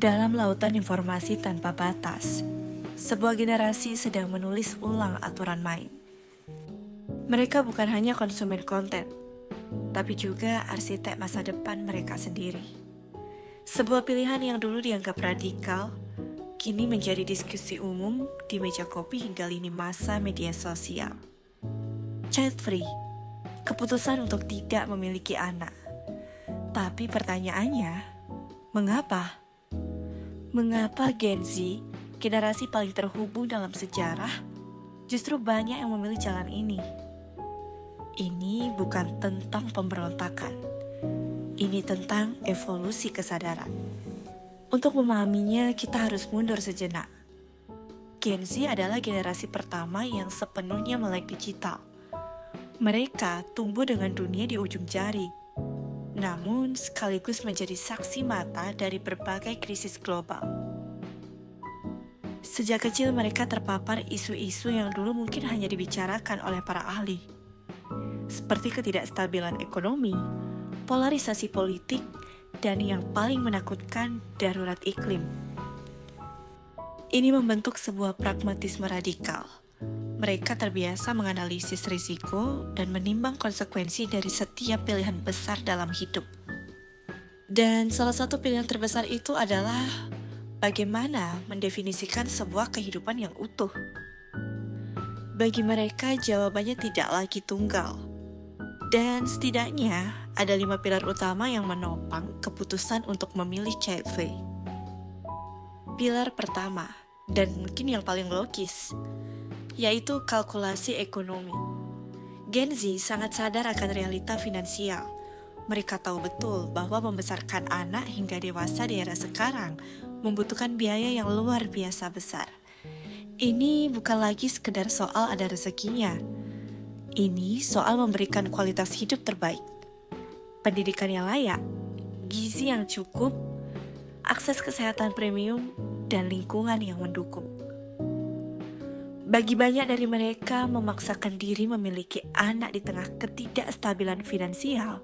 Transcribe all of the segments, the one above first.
Dalam lautan informasi tanpa batas, sebuah generasi sedang menulis ulang aturan main. Mereka bukan hanya konsumen konten, tapi juga arsitek masa depan mereka sendiri. Sebuah pilihan yang dulu dianggap radikal, kini menjadi diskusi umum di meja kopi hingga lini masa media sosial. Child free, keputusan untuk tidak memiliki anak. Tapi pertanyaannya, mengapa? Mengapa Gen Z, generasi paling terhubung dalam sejarah, justru banyak yang memilih jalan ini? Ini bukan tentang pemberontakan. Ini tentang evolusi kesadaran. Untuk memahaminya, kita harus mundur sejenak. Gen Z adalah generasi pertama yang sepenuhnya melek digital. Mereka tumbuh dengan dunia di ujung jari, namun sekaligus menjadi saksi mata dari berbagai krisis global. Sejak kecil mereka terpapar isu-isu yang dulu mungkin hanya dibicarakan oleh para ahli, seperti ketidakstabilan ekonomi, polarisasi politik, dan yang paling menakutkan, darurat iklim. Ini membentuk sebuah pragmatisme radikal. Mereka terbiasa menganalisis risiko dan menimbang konsekuensi dari setiap pilihan besar dalam hidup. Dan salah satu pilihan terbesar itu adalah bagaimana mendefinisikan sebuah kehidupan yang utuh. Bagi mereka, jawabannya tidak lagi tunggal. Dan setidaknya ada 5 pilar utama yang menopang keputusan untuk memilih child free. Pilar pertama, dan mungkin yang paling logis, yaitu kalkulasi ekonomi. Gen Z sangat sadar akan realita finansial. Mereka tahu betul bahwa membesarkan anak hingga dewasa di era sekarang membutuhkan biaya yang luar biasa besar. Ini bukan lagi sekedar soal ada rezekinya. Ini soal memberikan kualitas hidup terbaik, pendidikan yang layak, gizi yang cukup, akses kesehatan premium, dan lingkungan yang mendukung. Bagi banyak dari mereka, memaksakan diri memiliki anak di tengah ketidakstabilan finansial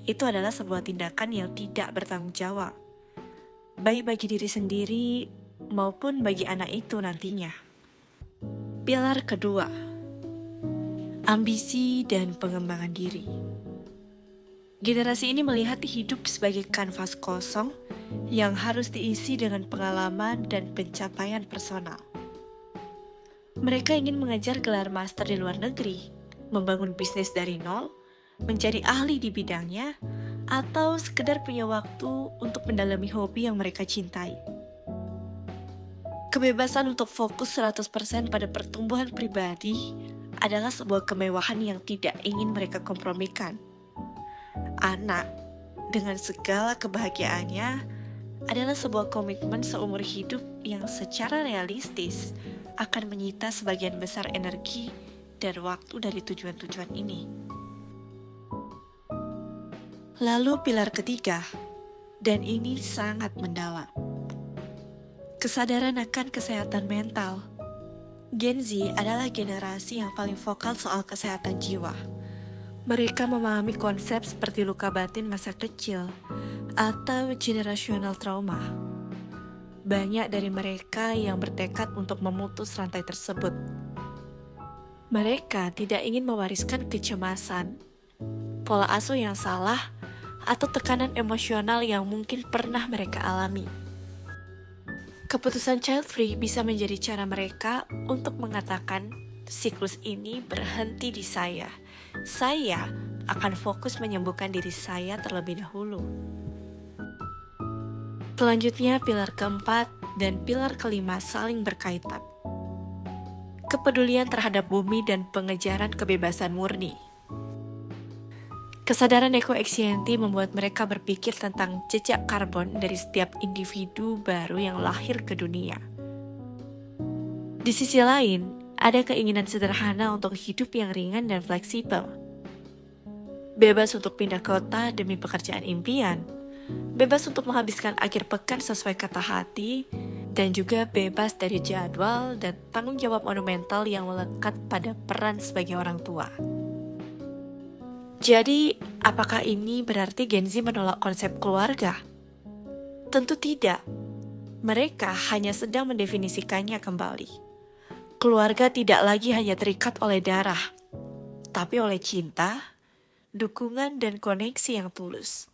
itu adalah sebuah tindakan yang tidak bertanggung jawab, baik bagi diri sendiri maupun bagi anak itu nantinya. Pilar kedua, ambisi dan pengembangan diri. Generasi ini melihat hidup sebagai kanvas kosong yang harus diisi dengan pengalaman dan pencapaian personal. Mereka ingin mengejar gelar master di luar negeri, membangun bisnis dari nol, menjadi ahli di bidangnya, atau sekedar punya waktu untuk mendalami hobi yang mereka cintai. Kebebasan untuk fokus 100% pada pertumbuhan pribadi adalah sebuah kemewahan yang tidak ingin mereka kompromikan. Anak, dengan segala kebahagiaannya, adalah sebuah komitmen seumur hidup yang secara realistis akan menyita sebagian besar energi dan waktu dari tujuan-tujuan ini. Lalu pilar ketiga, dan ini sangat mendalam. Kesadaran akan kesehatan mental. Gen Z adalah generasi yang paling vokal soal kesehatan jiwa. Mereka memahami konsep seperti luka batin masa kecil atau generational trauma. Banyak dari mereka yang bertekad untuk memutus rantai tersebut. Mereka tidak ingin mewariskan kecemasan, pola asuh yang salah, atau tekanan emosional yang mungkin pernah mereka alami. Keputusan child free bisa menjadi cara mereka untuk mengatakan, siklus ini berhenti di saya. Saya akan fokus menyembuhkan diri saya terlebih dahulu. Selanjutnya, pilar keempat dan pilar kelima saling berkaitan. Kepedulian terhadap bumi dan pengejaran kebebasan murni. Kesadaran ekoeksienti membuat mereka berpikir tentang jejak karbon dari setiap individu baru yang lahir ke dunia. Di sisi lain, ada keinginan sederhana untuk hidup yang ringan dan fleksibel. Bebas untuk pindah kota demi pekerjaan impian, bebas untuk menghabiskan akhir pekan sesuai kata hati, dan juga bebas dari jadwal dan tanggung jawab monumental yang melekat pada peran sebagai orang tua. Jadi, apakah ini berarti Gen Z menolak konsep keluarga? Tentu tidak. Mereka hanya sedang mendefinisikannya kembali. Keluarga tidak lagi hanya terikat oleh darah, tapi oleh cinta, dukungan, dan koneksi yang tulus.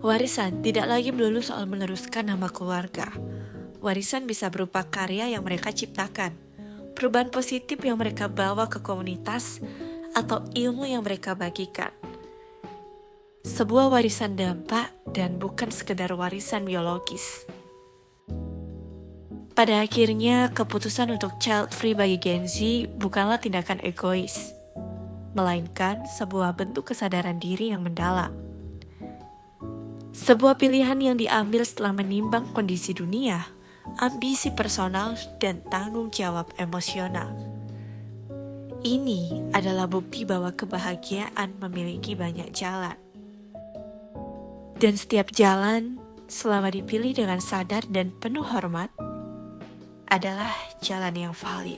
Warisan tidak lagi melulu soal meneruskan nama keluarga. Warisan bisa berupa karya yang mereka ciptakan, perubahan positif yang mereka bawa ke komunitas, atau ilmu yang mereka bagikan. Sebuah warisan dampak dan bukan sekedar warisan biologis. Pada akhirnya, keputusan untuk child free bagi Gen Z bukanlah tindakan egois, melainkan sebuah bentuk kesadaran diri yang mendalam. Sebuah pilihan yang diambil setelah menimbang kondisi dunia, ambisi personal, dan tanggung jawab emosional. Ini adalah bukti bahwa kebahagiaan memiliki banyak jalan. Dan setiap jalan, selama dipilih dengan sadar dan penuh hormat, adalah jalan yang valid.